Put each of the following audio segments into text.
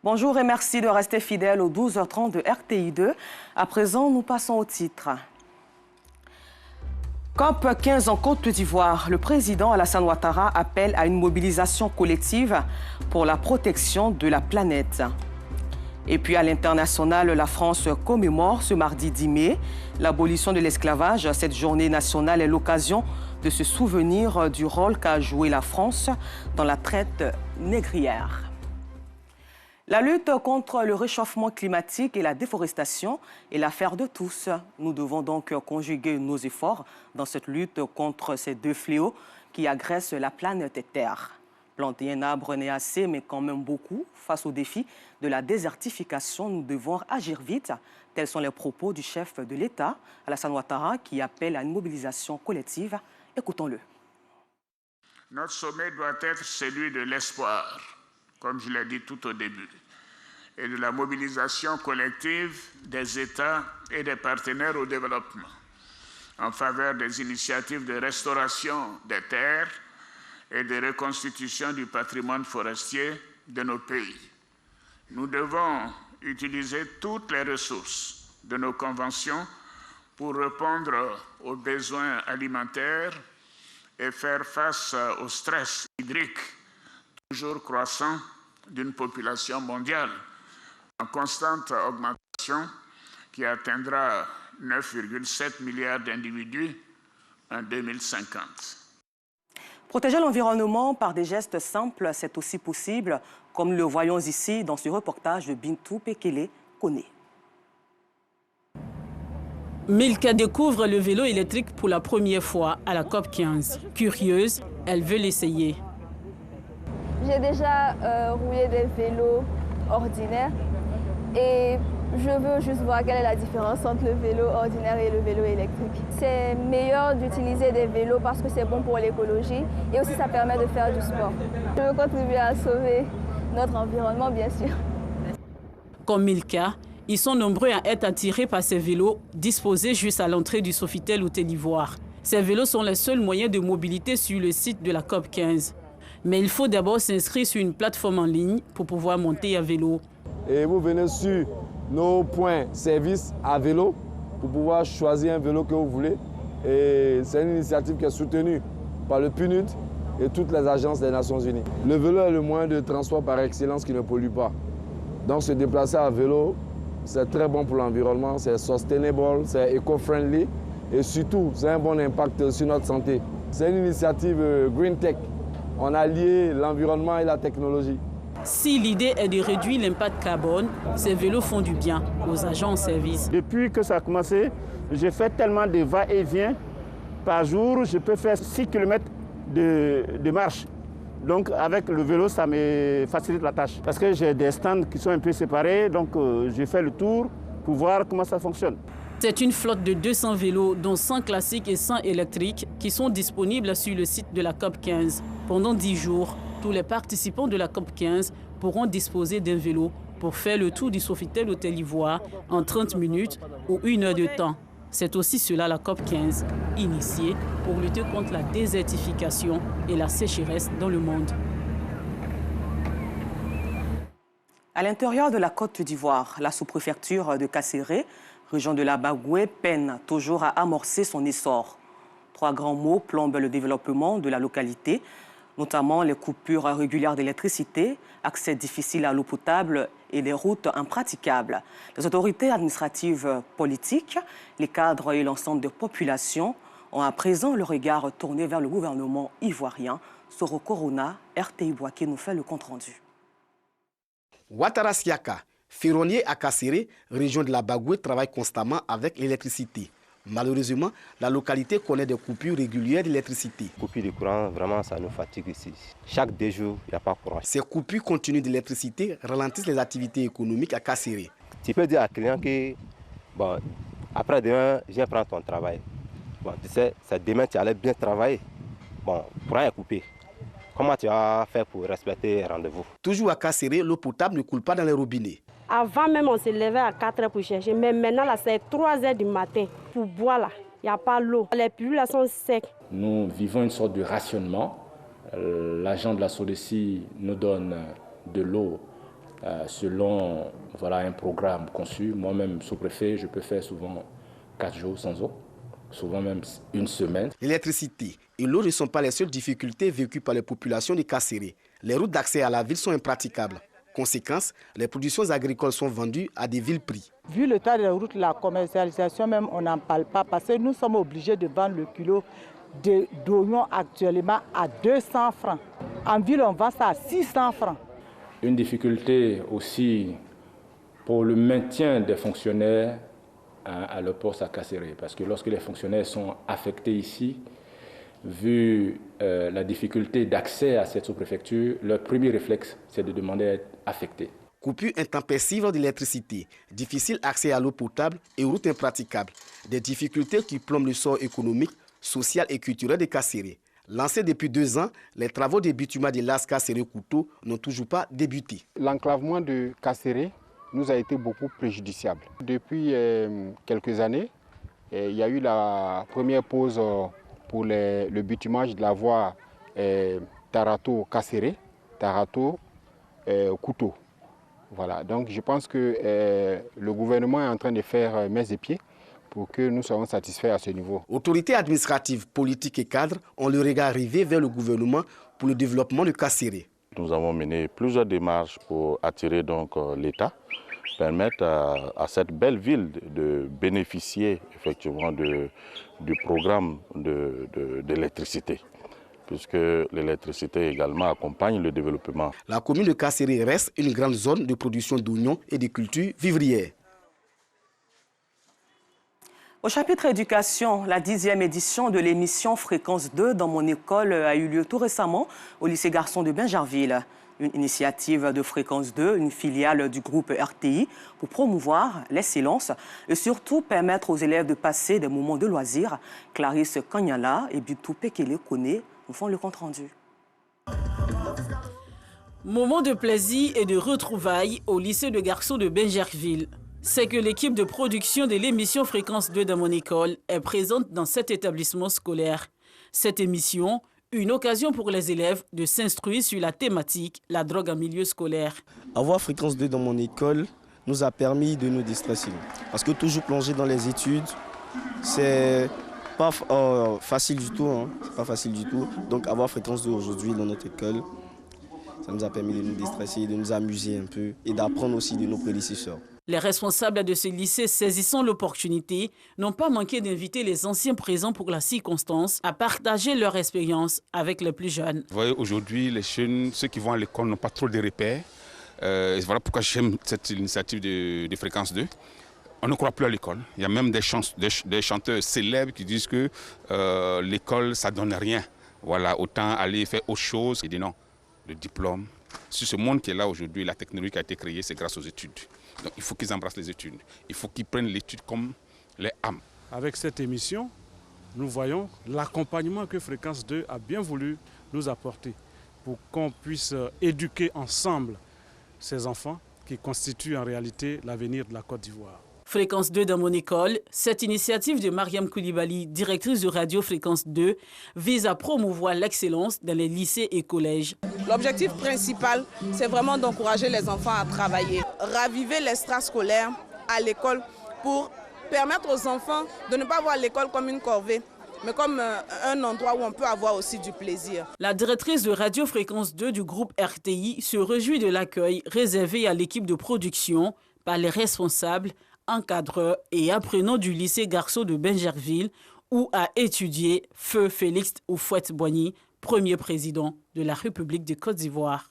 Bonjour et merci de rester fidèle aux 12h30 de RTI2. À présent, nous passons au titre. COP 15 en Côte d'Ivoire, le président Alassane Ouattara appelle à une mobilisation collective pour la protection de la planète. Et puis à l'international, la France commémore ce mardi 10 mai l'abolition de l'esclavage. Cette journée nationale est l'occasion de se souvenir du rôle qu'a joué la France dans la traite négrière. La lutte contre le réchauffement climatique et la déforestation est l'affaire de tous. Nous devons donc conjuguer nos efforts dans cette lutte contre ces deux fléaux qui agressent la planète Terre. Planter un arbre n'est assez, mais quand même beaucoup. Face au défi de la désertification, nous devons agir vite. Tels sont les propos du chef de l'État, Alassane Ouattara, qui appelle à une mobilisation collective. Écoutons-le. Notre sommet doit être celui de l'espoir, comme je l'ai dit tout au début, et de la mobilisation collective des États et des partenaires au développement en faveur des initiatives de restauration des terres et de reconstitution du patrimoine forestier de nos pays. Nous devons utiliser toutes les ressources de nos conventions pour répondre aux besoins alimentaires et faire face au stress hydrique toujours croissant d'une population mondiale en constante augmentation qui atteindra 9,7 milliards d'individus en 2050. Protéger l'environnement par des gestes simples, c'est aussi possible, comme le voyons ici dans ce reportage de Bintou Pekele Kone. Milka découvre le vélo électrique pour la première fois à la COP 15. Curieuse, elle veut l'essayer. J'ai déjà roulé des vélos ordinaires et je veux juste voir quelle est la différence entre le vélo ordinaire et le vélo électrique. C'est meilleur d'utiliser des vélos parce que c'est bon pour l'écologie et aussi ça permet de faire du sport. Je veux contribuer à sauver notre environnement, bien sûr. Comme Milka, ils sont nombreux à être attirés par ces vélos disposés juste à l'entrée du Sofitel Hôtel Ivoire. Ces vélos sont les seuls moyens de mobilité sur le site de la COP 15. Mais il faut d'abord s'inscrire sur une plateforme en ligne pour pouvoir monter à vélo. Et vous venez sur nos points service à vélo pour pouvoir choisir un vélo que vous voulez. Et c'est une initiative qui est soutenue par le PNUD et toutes les agences des Nations Unies. Le vélo est le moyen de transport par excellence qui ne pollue pas. Donc se déplacer à vélo, c'est très bon pour l'environnement, c'est sustainable, c'est éco-friendly et surtout, c'est un bon impact sur notre santé. C'est une initiative Green Tech. On a lié l'environnement et la technologie. Si l'idée est de réduire l'impact carbone, ces vélos font du bien aux agents en service. Depuis que ça a commencé, j'ai fait tellement de va-et-vient par jour. Je peux faire 6 km de marche. Donc avec le vélo, ça me facilite la tâche. Parce que j'ai des stands qui sont un peu séparés, donc j'ai fait le tour pour voir comment ça fonctionne. C'est une flotte de 200 vélos, dont 100 classiques et 100 électriques, qui sont disponibles sur le site de la COP 15. Pendant 10 jours, tous les participants de la COP 15 pourront disposer d'un vélo pour faire le tour du Sofitel Hôtel Ivoire en 30 minutes ou 1 heure de temps. C'est aussi cela la COP 15, initiée pour lutter contre la désertification et la sécheresse dans le monde. À l'intérieur de la Côte d'Ivoire, la sous-préfecture de Kasséré, région de la Bagoué, peine toujours à amorcer son essor. 3 grands maux plombent le développement de la localité, notamment les coupures régulières d'électricité, accès difficile à l'eau potable et des routes impraticables. Les autorités administratives politiques, les cadres et l'ensemble des populations ont à présent le regard tourné vers le gouvernement ivoirien. Soro Corona, RTI Boaké nous fait le compte-rendu. Ouattara Siaka, ferronnier à Kasséré, région de la Bagoué, travaille constamment avec l'électricité. Malheureusement, la localité connaît des coupures régulières d'électricité. Coupure de courant, vraiment, ça nous fatigue ici. Chaque 2 jours, il n'y a pas de courant. Ces coupures continues d'électricité ralentissent les activités économiques à Kasséré. Tu peux dire à un client que, bon, après demain, je viens prendre ton travail. Bon, tu sais, c'est demain, tu allais bien travailler. Bon, le courant est coupé. Comment tu vas faire pour respecter le rendez-vous? Toujours à Kasséré, l'eau potable ne coule pas dans les robinets. Avant même, on se levait à 4 heures pour chercher, mais maintenant, là, c'est 3 heures du matin. Pour boire, là, il n'y a pas l'eau. Les puits, là, sont secs. Nous vivons une sorte de rationnement. L'agent de la SODECI nous donne de l'eau selon un programme conçu. Moi-même, sous-préfet, je peux faire souvent 4 jours sans eau, souvent même une semaine. L'électricité et l'eau ne sont pas les seules difficultés vécues par les populations de Kasséré. Les routes d'accès à la ville sont impraticables. Conséquence, les productions agricoles sont vendues à des villes prix. Vu l'état des routes, la commercialisation même, on n'en parle pas parce que nous sommes obligés de vendre le kilo d'oignons actuellement à 200 francs. En ville, on vend ça à 600 francs. Une difficulté aussi pour le maintien des fonctionnaires à leur poste à Kasséré, parce que lorsque les fonctionnaires sont affectés ici, vu la difficulté d'accès à cette sous-préfecture, leur premier réflexe, c'est de demander à être affectés. Coupure intempestive d'électricité, difficile accès à l'eau potable et routes impraticables. Des difficultés qui plombent le sort économique, social et culturel de Kasséré. Lancés depuis 2 ans, les travaux de bitumage de l'AS Kasséré-Kouto n'ont toujours pas débuté. L'enclavement de Kasséré nous a été beaucoup préjudiciable. Depuis quelques années, il y a eu la première pause pour le bitumage de la voie Tarato-Kasséré, Tarato-Kouto. Voilà, donc je pense que le gouvernement est en train de faire main et pieds pour que nous soyons satisfaits à ce niveau. Autorités administratives, politiques et cadres ont le regard rivé vers le gouvernement pour le développement de Kasséré. Nous avons mené plusieurs démarches pour attirer donc l'État, permettre à cette belle ville de bénéficier effectivement du programme d'électricité, puisque l'électricité également accompagne le développement. La commune de Kasséré reste une grande zone de production d'oignons et de cultures vivrières. Au chapitre éducation, la 10e édition de l'émission Fréquence 2 dans mon école a eu lieu tout récemment au lycée Garçon de Bingerville. Une initiative de Fréquence 2, une filiale du groupe RTI, pour promouvoir l'excellence et surtout permettre aux élèves de passer des moments de loisirs. Clarisse Kanyala et Bitou Pekele Kone nous font le compte-rendu. Moment de plaisir et de retrouvailles au lycée de Garçons de Bingerville. C'est que l'équipe de production de l'émission Fréquence 2 dans mon école est présente dans cet établissement scolaire. Cette émission, une occasion pour les élèves de s'instruire sur la thématique « La drogue en milieu scolaire ». Avoir Fréquence 2 dans mon école nous a permis de nous déstresser. Parce que toujours plongé dans les études, c'est pas facile du tout. C'est pas facile du tout. Donc avoir Fréquence 2 aujourd'hui dans notre école, ça nous a permis de nous déstresser, de nous amuser un peu et d'apprendre aussi de nos prédécesseurs. Les responsables de ce lycée, saisissant l'opportunité, n'ont pas manqué d'inviter les anciens présents pour la circonstance à partager leur expérience avec les plus jeunes. Vous voyez, aujourd'hui, les jeunes, ceux qui vont à l'école, n'ont pas trop de repères. Voilà pourquoi j'aime cette initiative de Fréquence 2. On ne croit plus à l'école. Il y a même des chanteurs célèbres qui disent que l'école, ça ne donne rien. Voilà, autant aller faire autre chose. Il dit non, le diplôme. Sur ce monde qui est là aujourd'hui, la technologie qui a été créée, c'est grâce aux études. Donc il faut qu'ils embrassent les études. Il faut qu'ils prennent l'étude comme les âmes. Avec cette émission, nous voyons l'accompagnement que Fréquence 2 a bien voulu nous apporter pour qu'on puisse éduquer ensemble ces enfants qui constituent en réalité l'avenir de la Côte d'Ivoire. Fréquence 2 dans mon école, cette initiative de Mariam Koulibaly, directrice de Radio Fréquence 2, vise à promouvoir l'excellence dans les lycées et collèges. L'objectif principal, c'est vraiment d'encourager les enfants à travailler, raviver l'extrascolaire à l'école pour permettre aux enfants de ne pas voir l'école comme une corvée, mais comme un endroit où on peut avoir aussi du plaisir. La directrice de Radio Fréquence 2 du groupe RTI se réjouit de l'accueil réservé à l'équipe de production par les responsables, encadreurs et apprenants du lycée Garçon de Bingerville où a étudié Feu Félix Houphouët-Boigny, premier président de la République de Côte d'Ivoire.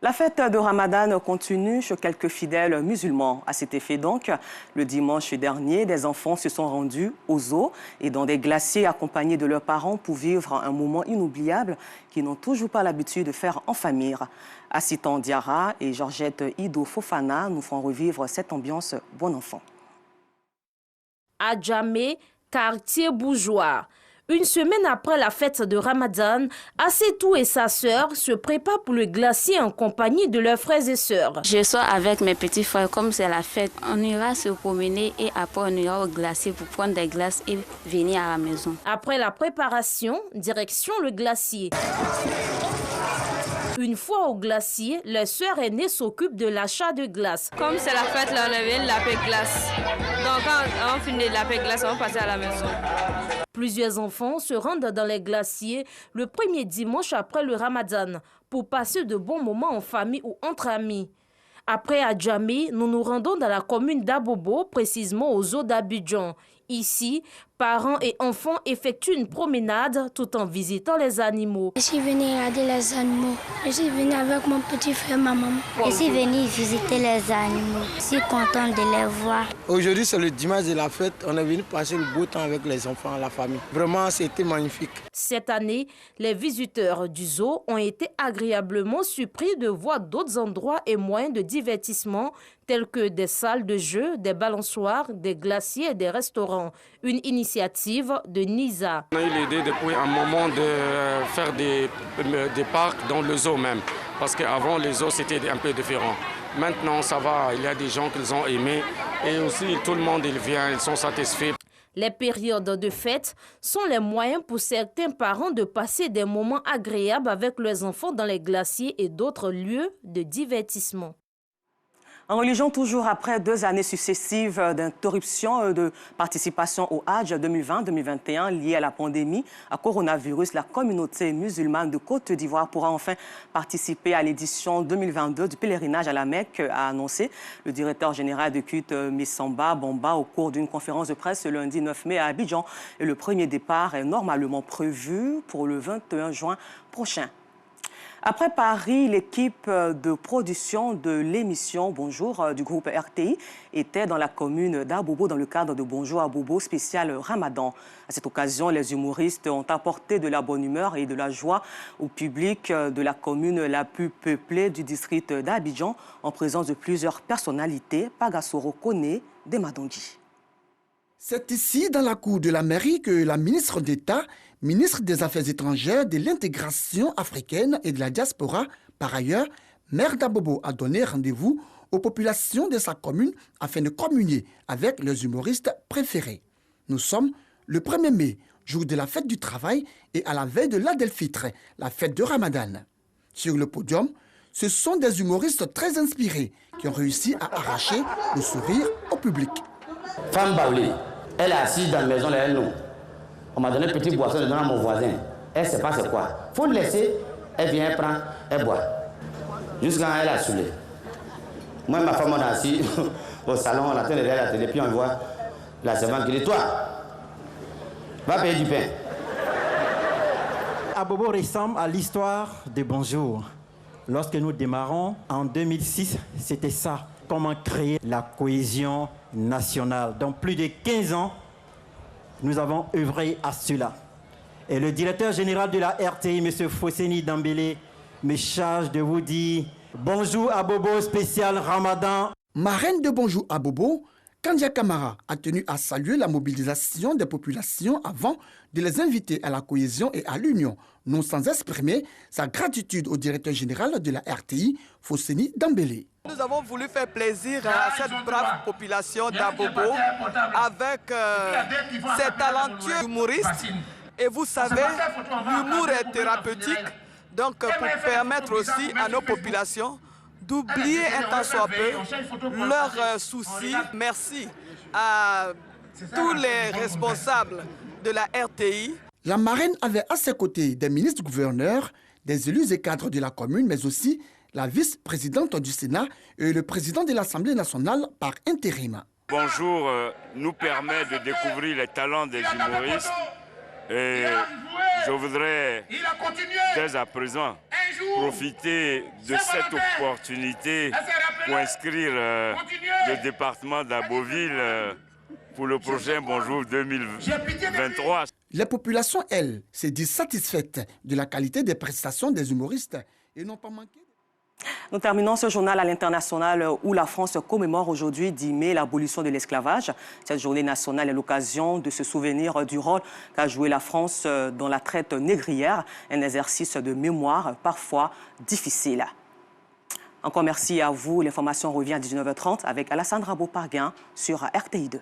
La fête de Ramadan continue chez quelques fidèles musulmans. À cet effet donc, le dimanche dernier, des enfants se sont rendus aux eaux et dans des glaciers accompagnés de leurs parents pour vivre un moment inoubliable qu'ils n'ont toujours pas l'habitude de faire en famille. Assitan Diarra et Georgette Ido Fofana nous font revivre cette ambiance bon enfant. À Djamé, quartier bourgeois. Une semaine après la fête de Ramadan, Assetou et sa sœur se préparent pour le glacier en compagnie de leurs frères et sœurs. Je sors avec mes petits frères comme c'est la fête. On ira se promener et après on ira au glacier pour prendre des glaces et venir à la maison. Après la préparation, direction le glacier. Une fois au glacier, les sœurs aînées s'occupent de l'achat de glace. Comme c'est la fête, là, on vient laver glace. Donc quand on finit de laver glace, on va passer à la maison. Plusieurs enfants se rendent dans les glaciers le premier dimanche après le Ramadan pour passer de bons moments en famille ou entre amis. Après Adjamé, nous nous rendons dans la commune d'Abobo, précisément aux eaux d'Abidjan. Ici, parents et enfants effectuent une promenade tout en visitant les animaux. Je suis venue regarder les animaux. Je suis venue avec mon petit frère, ma maman. Je suis venue visiter les animaux. Je suis contente de les voir. Aujourd'hui, c'est le dimanche de la fête. On est venu passer le beau temps avec les enfants, la famille. Vraiment, c'était magnifique. Cette année, les visiteurs du zoo ont été agréablement surpris de voir d'autres endroits et moyens de divertissement tels que des salles de jeux, des balançoires, des glaciers et des restaurants. Une initiative de NISA. On a eu l'idée depuis un moment de faire des parcs dans le zoo même. Parce qu'avant, les zoos, c'était un peu différent. Maintenant, ça va, il y a des gens qui ont aimé. Et aussi, tout le monde, il vient, ils sont satisfaits. Les périodes de fête sont les moyens pour certains parents de passer des moments agréables avec leurs enfants dans les glaciers et d'autres lieux de divertissement. En religion, toujours après 2 années successives d'interruption de participation au Hajj 2020-2021 liées à la pandémie à coronavirus, la communauté musulmane de Côte d'Ivoire pourra enfin participer à l'édition 2022 du pèlerinage à la Mecque, a annoncé le directeur général de culte Missamba Bomba au cours d'une conférence de presse le lundi 9 mai à Abidjan. Et le premier départ est normalement prévu pour le 21 juin prochain. Après Paris, l'équipe de production de l'émission Bonjour du groupe RTI était dans la commune d'Abobo dans le cadre de Bonjour Abobo spécial Ramadan. À cette occasion, les humoristes ont apporté de la bonne humeur et de la joie au public de la commune la plus peuplée du district d'Abidjan en présence de plusieurs personnalités, Pagassoro Kone de Madongui. C'est ici, dans la cour de la mairie, que la ministre d'État, ministre des Affaires étrangères, de l'intégration africaine et de la diaspora, par ailleurs, maire d'Abobo, a donné rendez-vous aux populations de sa commune afin de communier avec les humoristes préférés. Nous sommes le 1er mai, jour de la fête du travail et à la veille de l'Aïd el-Fitr, la fête de Ramadan. Sur le podium, ce sont des humoristes très inspirés qui ont réussi à arracher le sourire au public. Femme Baoulé, elle est assise dans la maison derrière nous. On m'a donné une petite boisson, je donne à mon voisin. Elle ne sait pas c'est quoi. Il faut le laisser, elle vient, elle prend, elle boit. Jusqu'à quand elle a saoulé. Moi et ma femme, on est assis au salon, on attend derrière la télé, puis on voit la servante qui dit, toi, va payer du pain. Abobo ressemble à l'histoire de Bonjour. Lorsque nous démarrons en 2006, c'était ça. Comment créer la cohésion nationale. Dans plus de 15 ans, nous avons œuvré à cela. Et le directeur général de la RTI, M. Fosseni Dambélé, me charge de vous dire bonjour à Bobo spécial Ramadan. Marraine de Bonjour à Bobo, Kandia Kamara a tenu à saluer la mobilisation des populations avant de les inviter à la cohésion et à l'union, non sans exprimer sa gratitude au directeur général de la RTI, Fosseni Dambélé. Nous avons voulu faire plaisir à cette brave population d'Abobo avec ces talentueux humoristes. Et vous savez, l'humour est thérapeutique, donc pour permettre aussi à nos populations d'oublier un tant soit peu leurs soucis. Merci à tous les responsables de la RTI. La marraine avait à ses côtés des ministres-gouverneurs, des élus et cadres de la commune, mais aussi la vice-présidente du Sénat et le président de l'Assemblée nationale par intérim. Bonjour nous permet de découvrir les talents des humoristes et je voudrais dès à présent profiter de cette opportunité pour inscrire le département d'Aboville pour le prochain Bonjour 2023. Les populations, elles, se disent satisfaites de la qualité des prestations des humoristes et n'ont pas manqué. Nous terminons ce journal à l'international où la France commémore aujourd'hui 10 mai l'abolition de l'esclavage. Cette journée nationale est l'occasion de se souvenir du rôle qu'a joué la France dans la traite négrière, un exercice de mémoire parfois difficile. Encore merci à vous. L'information revient à 19h30 avec Alassane Rabo-Parguin sur RTI2.